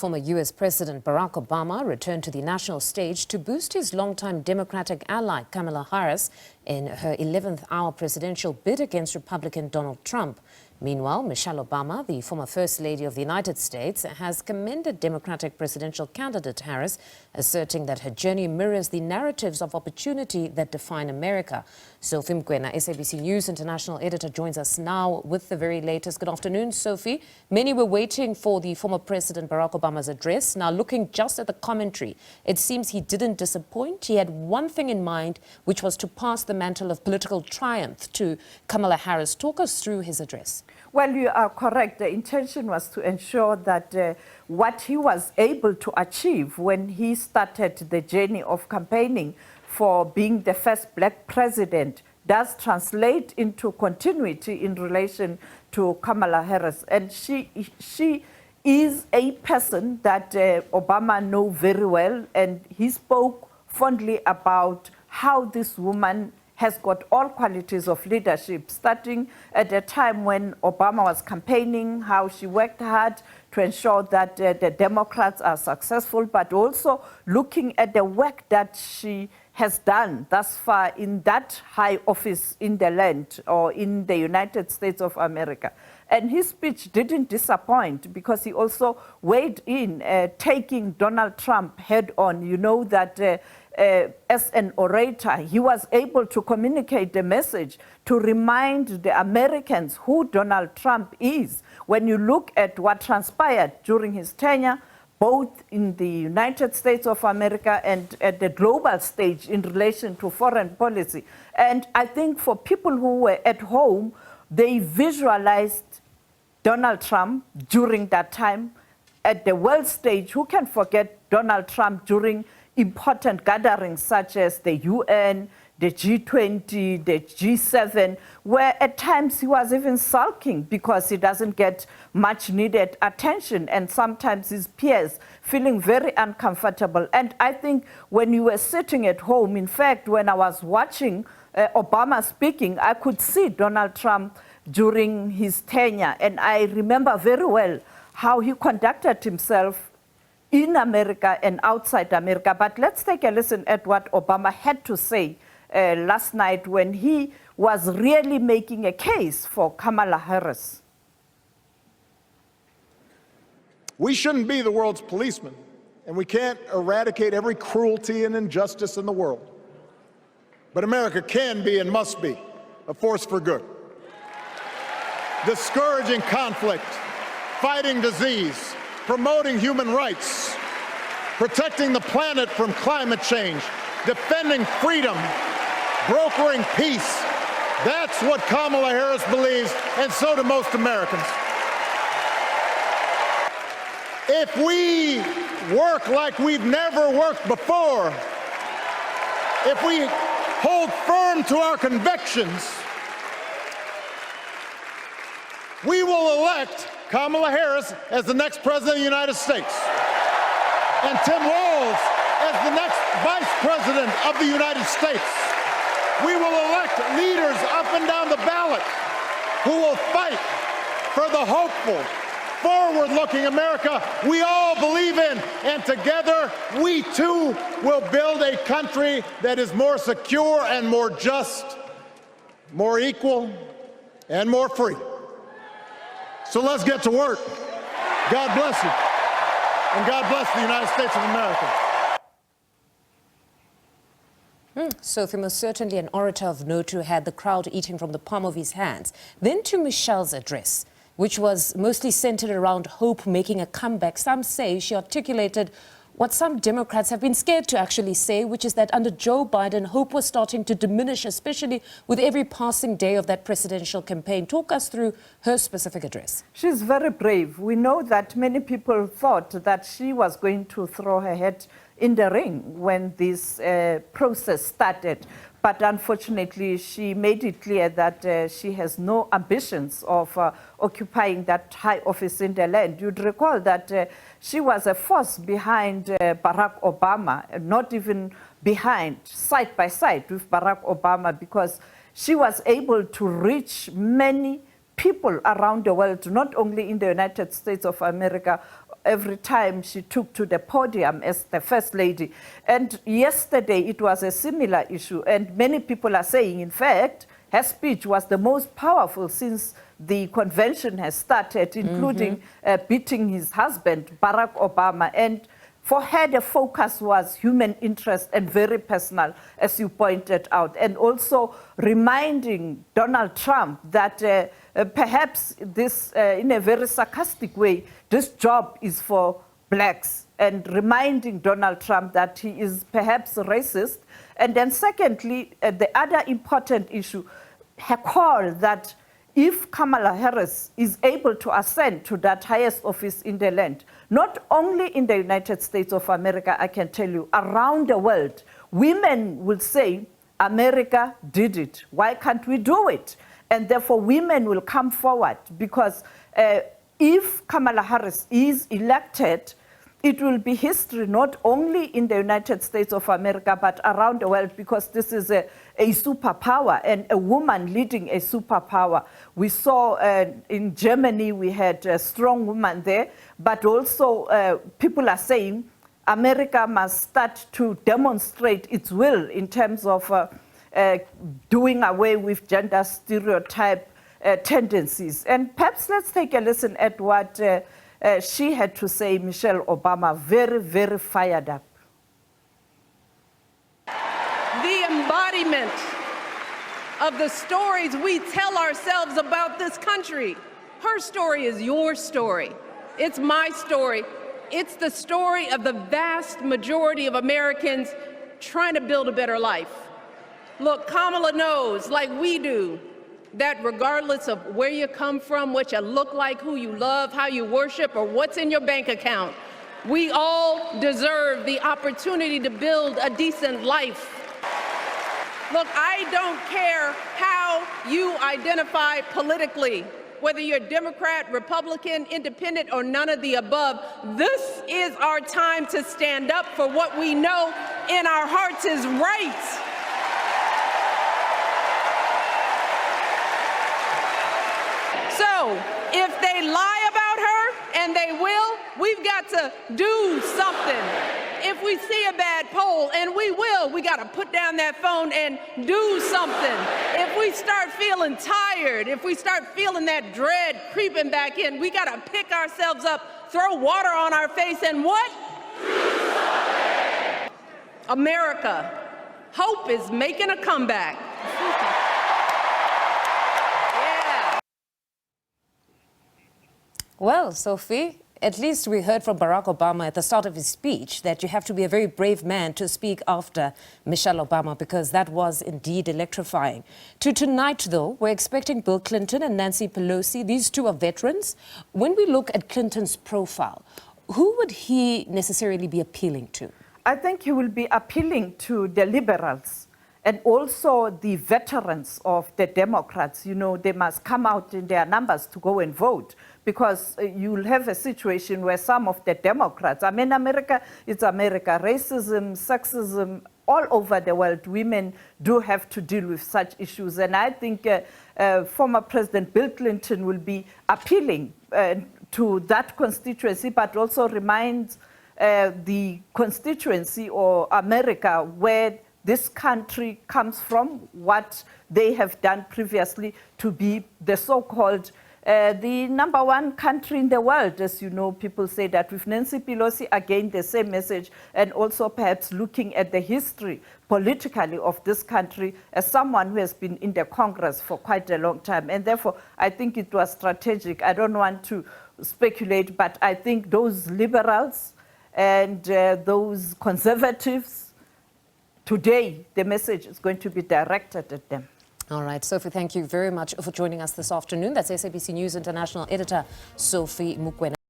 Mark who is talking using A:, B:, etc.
A: former U.S. President Barack Obama returned to the national stage to boost his longtime Democratic ally Kamala Harris in her 11th hour presidential bid against Republican Donald Trump. Meanwhile, Michelle Obama, the former First Lady of the United States, has commended Democratic presidential candidate Harris, asserting that her journey mirrors the narratives of opportunity that define America. Sophie Mokoena, SABC News International editor, joins us now with the very latest. Good afternoon, Sophie. Many were waiting for the former President Barack Obama's address. Now, looking just at the commentary, it seems he didn't disappoint. He had one thing in mind, which was to pass the mantle of political triumph to Kamala Harris. Talk us through his address.
B: Well, you are correct. The intention was to ensure that what he was able to achieve when he started the journey of campaigning for being the first black president does translate into continuity in relation to Kamala Harris. And she is a person that Obama knows very well, and he spoke fondly about how this woman has got all qualities of leadership, starting at a time when Obama was campaigning, how she worked hard to ensure that the Democrats are successful, but also looking at the work that she has done thus far in that high office in the land or in the United States of America. And his speech didn't disappoint because he also weighed in, taking Donald Trump head on. You know that as an orator, he was able to communicate the message to remind the Americans who Donald Trump is. When you look at what transpired during his tenure, both in the United States of America and at the global stage in relation to foreign policy. And I think for people who were at home, they visualized Donald Trump during that time. At the world stage, who can forget Donald Trump during important gatherings such as the UN, the G20, the G7, where at times he was even sulking because he doesn't get much needed attention, and sometimes his peers feeling very uncomfortable. And I think when you were sitting at home, in fact, when I was watching Obama speaking, I could see Donald Trump during his tenure. And I remember very well how he conducted himself in America and outside America. But let's take a listen at what Obama had to say last night when he was really making a case for Kamala Harris.
C: We shouldn't be the world's policeman, and we can't eradicate every cruelty and injustice in the world. But America can be and must be a force for good. Discouraging conflict, fighting disease, promoting human rights, protecting the planet from climate change, defending freedom, brokering peace. That's what Kamala Harris believes, and so do most Americans. If we work like we've never worked before, if we hold firm to our convictions, we will elect Kamala Harris as the next President of the United States, and Tim Walz as the next Vice President of the United States. We will elect leaders up and down the ballot who will fight for the hopeful, forward-looking America we all believe in, and together we too will build a country that is more secure and more just, more equal, and more free. So let's get to work. God bless you, and God bless the United States of America.
A: Sophie, most certainly an orator of note who had the crowd eating from the palm of his hands. Then to Michelle's address, which was mostly centered around hope making a comeback. Some say she articulated what some Democrats have been scared to actually say, which is that under Joe Biden, hope was starting to diminish, especially with every passing day of that presidential campaign. Talk us through her specific address.
B: She's very brave. We know that many people thought that she was going to throw her head in the ring when this process started. But unfortunately, she made it clear that she has no ambitions of occupying that high office in the land. You'd recall that she was a force behind Barack Obama, not even behind, side by side with Barack Obama, because she was able to reach many people around the world, not only in the United States of America, every time she took to the podium as the First Lady. And yesterday it was a similar issue, and many people are saying, in fact, her speech was the most powerful since the convention has started, including beating his husband, Barack Obama. And for her, the focus was human interest and very personal, as you pointed out, and also reminding Donald Trump that perhaps this, in a very sarcastic way, this job is for blacks, and reminding Donald Trump that he is perhaps racist. And then secondly, the other important issue, her call that if Kamala Harris is able to ascend to that highest office in the land, not only in the United States of America, I can tell you, around the world, women will say, America did it. Why can't we do it? And therefore, women will come forward, because if Kamala Harris is elected, it will be history not only in the United States of America, but around the world, because this is a superpower and a woman leading a superpower. We saw in Germany, we had a strong woman there, but also people are saying America must start to demonstrate its will in terms of doing away with gender stereotype tendencies. And perhaps let's take a listen at what she had to say, Michelle Obama, very, very fired up.
D: The embodiment of the stories we tell ourselves about this country. Her story is your story. It's my story. It's the story of the vast majority of Americans trying to build a better life. Look, Kamala knows, like we do, that regardless of where you come from, what you look like, who you love, how you worship, or what's in your bank account, we all deserve the opportunity to build a decent life. Look, I don't care how you identify politically, whether you're Democrat, Republican, Independent, or none of the above. This is our time to stand up for what we know in our hearts is right. So, if they lie about her, and they will, we've got to do something. If we see a bad poll, and we will, we got to put down that phone and do something. If we start feeling tired, if we start feeling that dread creeping back in, we got to pick ourselves up, throw water on our face, and what? America, hope is making a comeback.
A: Well, Sophie, at least we heard from Barack Obama at the start of his speech that you have to be a very brave man to speak after Michelle Obama, because that was indeed electrifying. Tonight, though, we're expecting Bill Clinton and Nancy Pelosi. These two are veterans. When we look at Clinton's profile, who would he necessarily be appealing to?
B: I think he will be appealing to the liberals and also the veterans of the Democrats. You know, they must come out in their numbers to go and vote, because you'll have a situation where some of the Democrats, I mean, America, it's America, racism, sexism, all over the world, women do have to deal with such issues. And I think former President Bill Clinton will be appealing to that constituency, but also reminds the constituency or America where this country comes from, what they have done previously to be the so-called the #1 country in the world. As you know, people say that with Nancy Pelosi, again, the same message, and also perhaps looking at the history politically of this country as someone who has been in the Congress for quite a long time. And therefore, I think it was strategic. I don't want to speculate, but I think those liberals and those conservatives, today, the message is going to be directed at them.
A: All right, Sophie, thank you very much for joining us this afternoon. That's SABC News International Editor Sophie Mokoena.